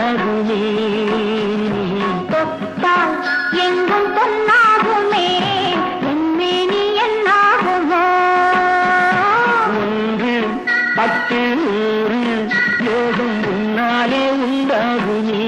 உண்டாகுமே தொட்டால் எங்கும் பொன்னாகுமே என்மேனி என்னாகுமோ 1 10 100 யோகம் உன்னாலே உண்டாகுமே